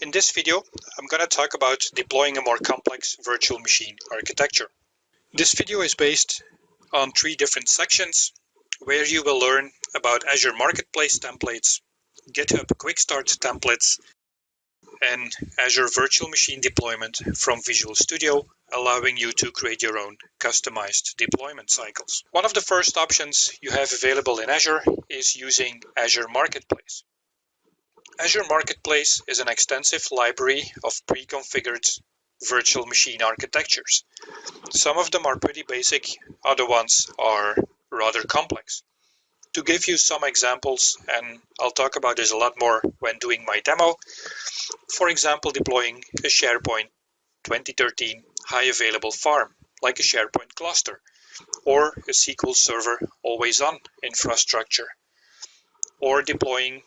In this video, I'm going to talk about deploying a more complex virtual machine architecture. This video is based on 3 different sections where you will learn about Azure Marketplace templates, GitHub Quick Start templates, and Azure Virtual Machine deployment from Visual Studio, allowing you to create your own customized deployment cycles. One of the first options you have available in Azure is using Azure Marketplace. Azure Marketplace is an extensive library of pre-configured virtual machine architectures. Some of them are pretty basic, other ones are rather complex. To give you some examples, and I'll talk about this a lot more when doing my demo, for example, deploying a SharePoint 2013 high available farm, like a SharePoint cluster, or a SQL Server always-on infrastructure, or deploying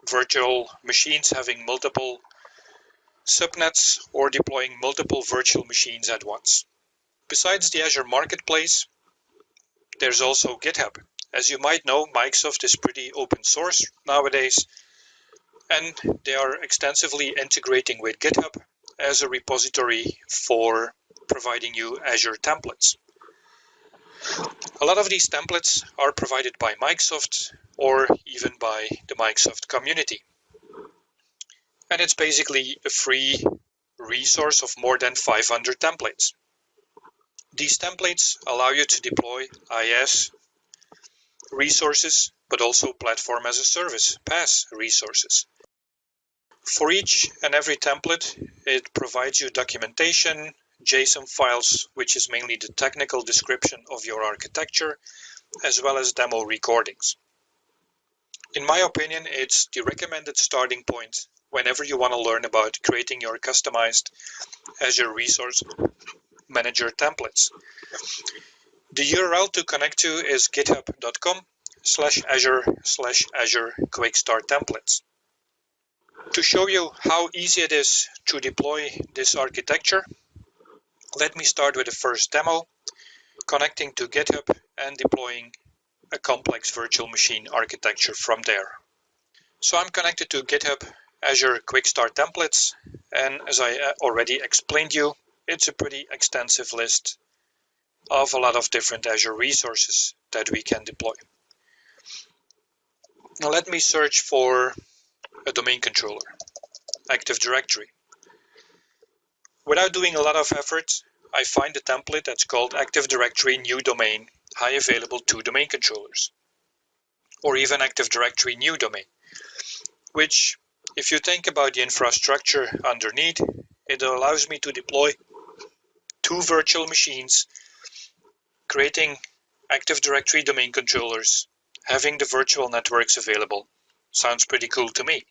virtual machines having multiple subnets or deploying multiple virtual machines at once. Besides the Azure Marketplace, there's also GitHub. As you might know, Microsoft is pretty open source nowadays, and they are extensively integrating with GitHub as a repository for providing you Azure templates. A lot of these templates are provided by Microsoft or even by the Microsoft community. And it's basically a free resource of more than 500 templates. These templates allow you to deploy IaaS resources, but also platform as a service, PaaS resources. For each and every template, it provides you documentation, JSON files, which is mainly the technical description of your architecture, as well as demo recordings. In my opinion, it's the recommended starting point whenever you want to learn about creating your customized Azure Resource Manager templates. The URL to connect to is github.com/Azure/Azure Quick Start templates. To show you how easy it is to deploy this architecture, let me start with the first demo, connecting to GitHub and deploying a complex virtual machine architecture from there. So I'm connected to GitHub Azure Quick Start templates, and as I already explained you, it's a pretty extensive list of a lot of different Azure resources that we can deploy. Now let me search for a domain controller, Active Directory. Without doing a lot of effort, I find a template that's called Active Directory New Domain, High Available 2 Domain Controllers, or even Active Directory New Domain, which, if you think about the infrastructure underneath, it allows me to deploy 2 virtual machines, creating Active Directory domain controllers, having the virtual networks available. Sounds pretty cool to me.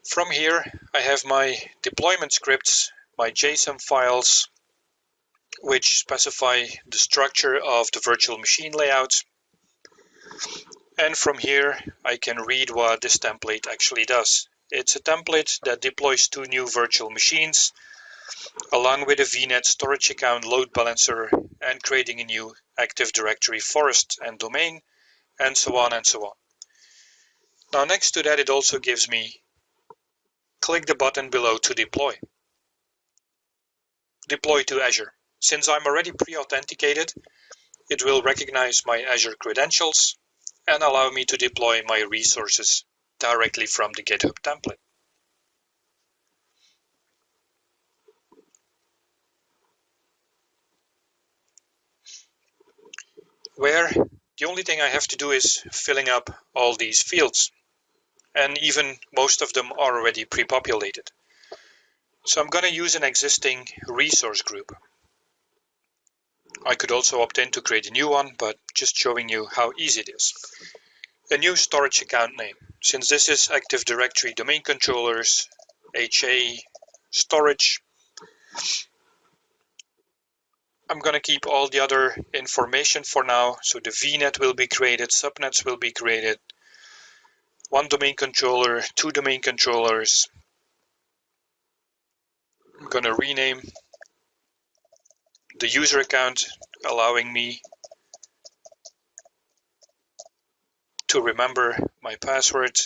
From here, I have my deployment scripts, my JSON files, which specify the structure of the virtual machine layout. And from here, I can read what this template actually does. It's a template that deploys 2 new virtual machines, along with a VNet storage account load balancer and creating a new Active Directory forest and domain, and so on and so on. Now next to that, it also gives me click the button below to deploy. Deploy to Azure. Since I'm already pre-authenticated, it will recognize my Azure credentials and allow me to deploy my resources directly from the GitHub template. Where the only thing I have to do is filling up all these fields, and even most of them are already pre-populated. So I'm going to use an existing resource group. I could also opt in to create a new one, but just showing you how easy it is. A new storage account name. Since this is Active Directory domain controllers, HA storage, I'm going to keep all the other information for now. So the VNet will be created, subnets will be created, 1 domain controller, 2 domain controllers. I'm going to rename the user account, allowing me to remember my password.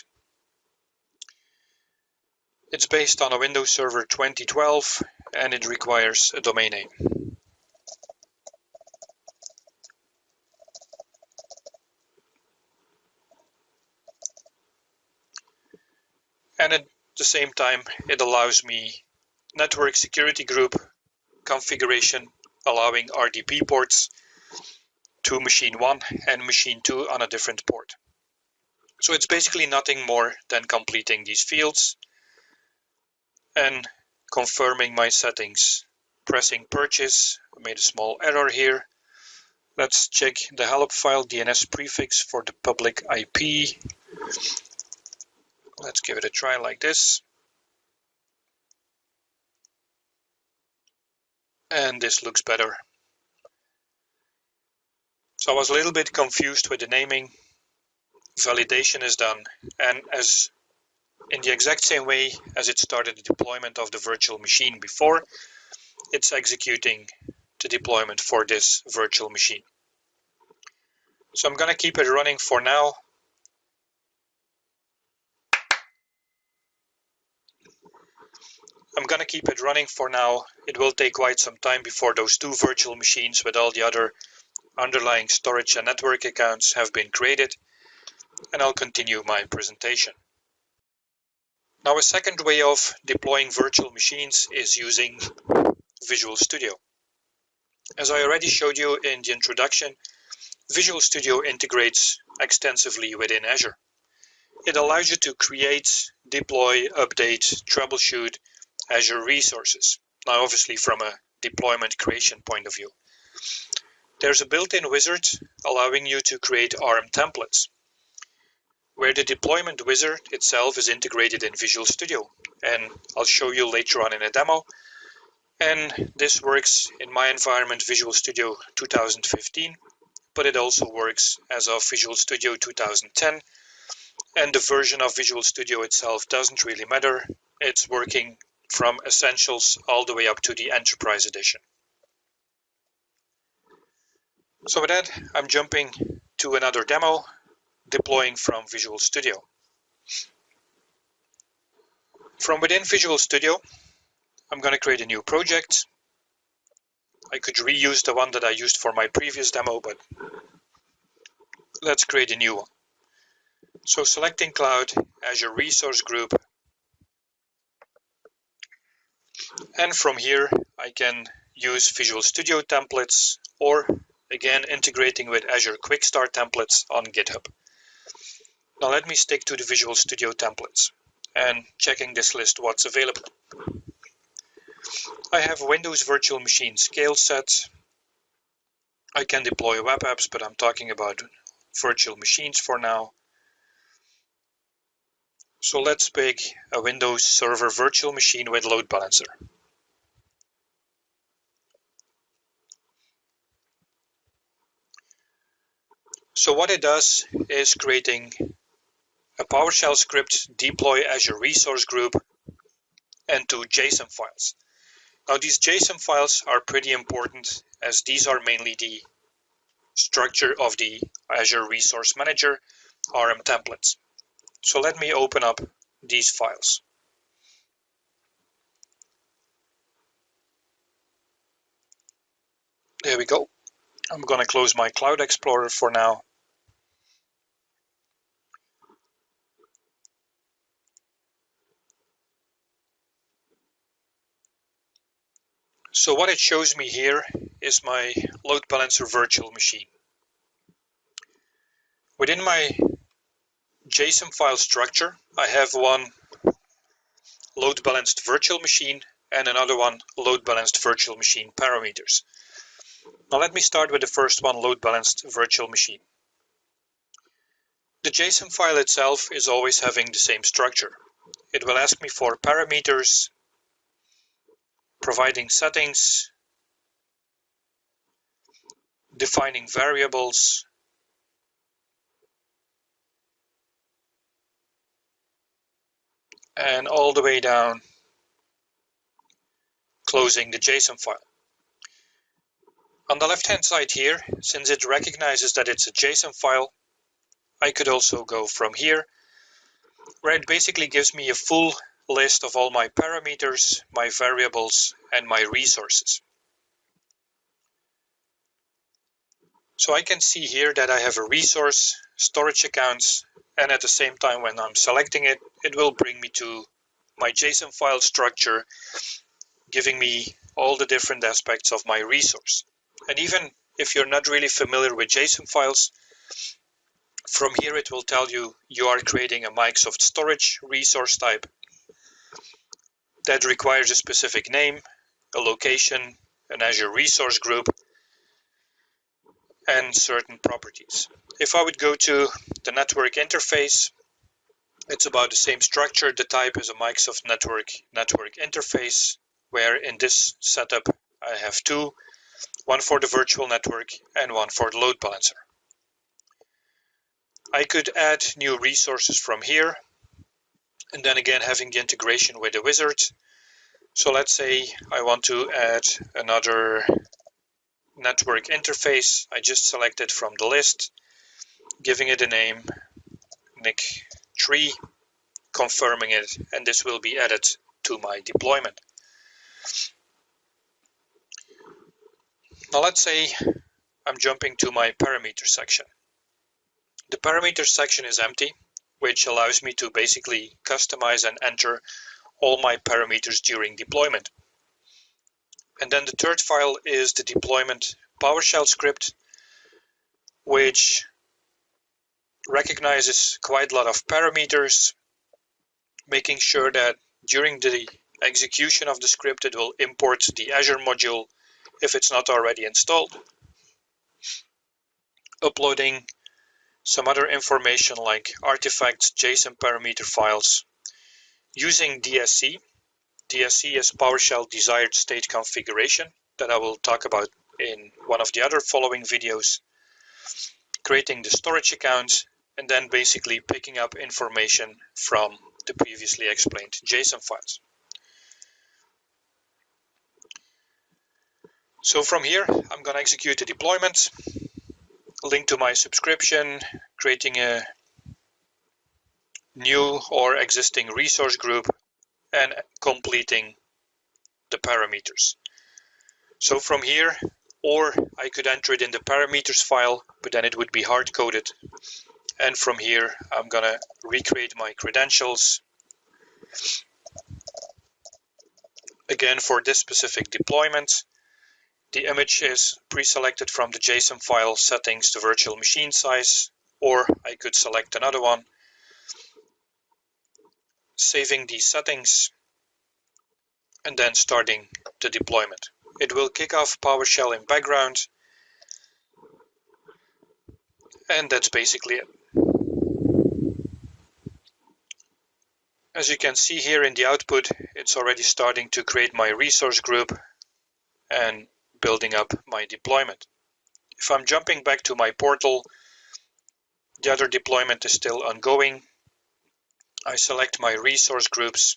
It's based on a Windows Server 2012 and it requires a domain name. And at the same time, it allows me network security group configuration, allowing RDP ports to machine 1 and machine 2 on a different port. So it's basically nothing more than completing these fields and confirming my settings. Pressing purchase, I made a small error here. Let's check the help file DNS prefix for the public IP. Let's give it a try like this. And this looks better. So I was a little bit confused with the naming. Validation is done, and as in the exact same way as it started the deployment of the virtual machine before, it's executing the deployment for this virtual machine. So I'm going to keep it running for now. It will take quite some time before those two virtual machines with all the other underlying storage and network accounts have been created, and I'll continue my presentation. Now, a second way of deploying virtual machines is using Visual Studio. As I already showed you in the introduction, Visual Studio integrates extensively within Azure. It allows you to create, deploy, update, troubleshoot Azure resources. Now, obviously from a deployment creation point of view. There's a built-in wizard allowing you to create ARM templates, where the deployment wizard itself is integrated in Visual Studio. And I'll show you later on in a demo. And this works in my environment, Visual Studio 2015, but it also works as of Visual Studio 2010. And the version of Visual Studio itself doesn't really matter. It's working from Essentials all the way up to the Enterprise Edition. So with that, I'm jumping to another demo, deploying from Visual Studio. From within Visual Studio, I'm going to create a new project. I could reuse the one that I used for my previous demo, but let's create a new one. So selecting Cloud, Azure Resource Group, and from here I can use Visual Studio templates or again integrating with Azure Quick Start templates on GitHub. Now let me stick to the Visual Studio templates and checking this list what's available. I have Windows Virtual Machine scale set. I can deploy web apps, but I'm talking about virtual machines for now. So let's pick a Windows Server virtual machine with load balancer. So what it does is creating a PowerShell script, deploy Azure Resource Group, and two JSON files. Now these JSON files are pretty important as these are mainly the structure of the Azure Resource Manager ARM templates. So let me open up these files. There we go. I'm going to close my Cloud Explorer for now. So what it shows me here is my load balancer virtual machine. Within my JSON file structure, I have one load balanced virtual machine and another one load balanced virtual machine parameters. Now let me start with the first one, load balanced virtual machine. The JSON file itself is always having the same structure. It will ask me for parameters, providing settings, defining variables, and all the way down closing the JSON file. On the left hand side here, since it recognizes that it's a JSON file, I could also go from here, where it basically gives me a full list of all my parameters, my variables, and my resources. So I can see here that I have a resource, storage accounts, and at the same time when I'm selecting it, it will bring me to my JSON file structure, giving me all the different aspects of my resource. And even if you're not really familiar with JSON files, from here it will tell you you are creating a Microsoft storage resource type that requires a specific name, a location, an Azure resource group, and certain properties. If I would go to the network interface, it's about the same structure. The type is a Microsoft network interface, where in this setup I have two, one for the virtual network and one for the load balancer. I could add new resources from here, and then again having the integration with the wizard. So let's say I want to add another network interface. I just select it from the list, giving it a name, NIC3, confirming it, and this will be added to my deployment. Now let's say I'm jumping to my parameter section. The parameter section is empty, which allows me to basically customize and enter all my parameters during deployment. And then the third file is the deployment PowerShell script, which recognizes quite a lot of parameters, making sure that during the execution of the script it will import the Azure module if it's not already installed, uploading some other information like artifacts, JSON parameter files, using DSC. DSC is PowerShell desired state configuration that I will talk about in one of the other following videos, creating the storage accounts, and then basically picking up information from the previously explained JSON files. So from here, I'm going to execute the deployment, link to my subscription, creating a new or existing resource group, and completing the parameters. So from here, or I could enter it in the parameters file, but then it would be hard-coded. And from here, I'm going to recreate my credentials. Again, for this specific deployment, the image is pre-selected from the JSON file settings, the virtual machine size, or I could select another one, saving these settings, and then starting the deployment. It will kick off PowerShell in background, and that's basically it. As you can see here in the output, it's already starting to create my resource group and building up my deployment. If I'm jumping back to my portal, the other deployment is still ongoing. I select my resource groups,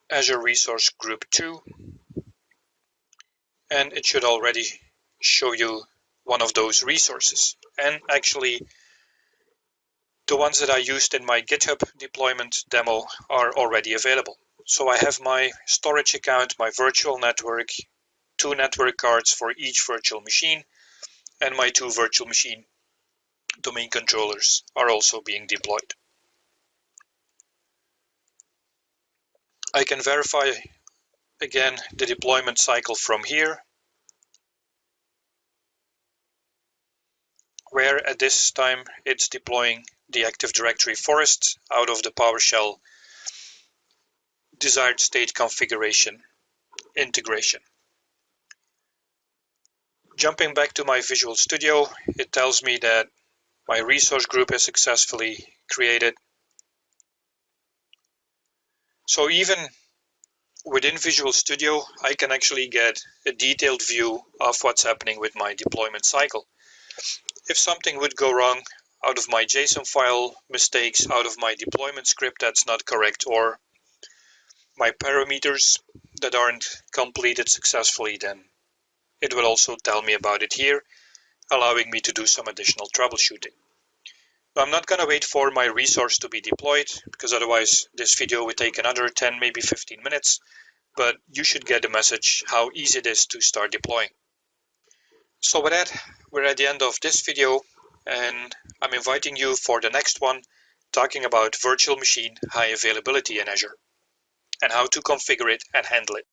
Azure Resource Group 2, and it should already show you one of those resources. And actually, the ones that I used in my GitHub deployment demo are already available. So I have my storage account, my virtual network, 2 network cards for each virtual machine, and my 2 virtual machine domain controllers are also being deployed. I can verify again the deployment cycle from here, where at this time it's deploying the Active Directory forest out of the PowerShell desired state configuration integration. Jumping back to my Visual Studio, it tells me that my resource group is successfully created. So even within Visual Studio, I can actually get a detailed view of what's happening with my deployment cycle. If something would go wrong out of my JSON file, mistakes out of my deployment script that's not correct, or my parameters that aren't completed successfully, then it will also tell me about it here. allowing me to do some additional troubleshooting. I'm not going to wait for my resource to be deployed, because otherwise this video would take another 10, maybe 15 minutes, but you should get the message how easy it is to start deploying. So with that, we're at the end of this video, and I'm inviting you for the next one, talking about virtual machine high availability in Azure and how to configure it and handle it.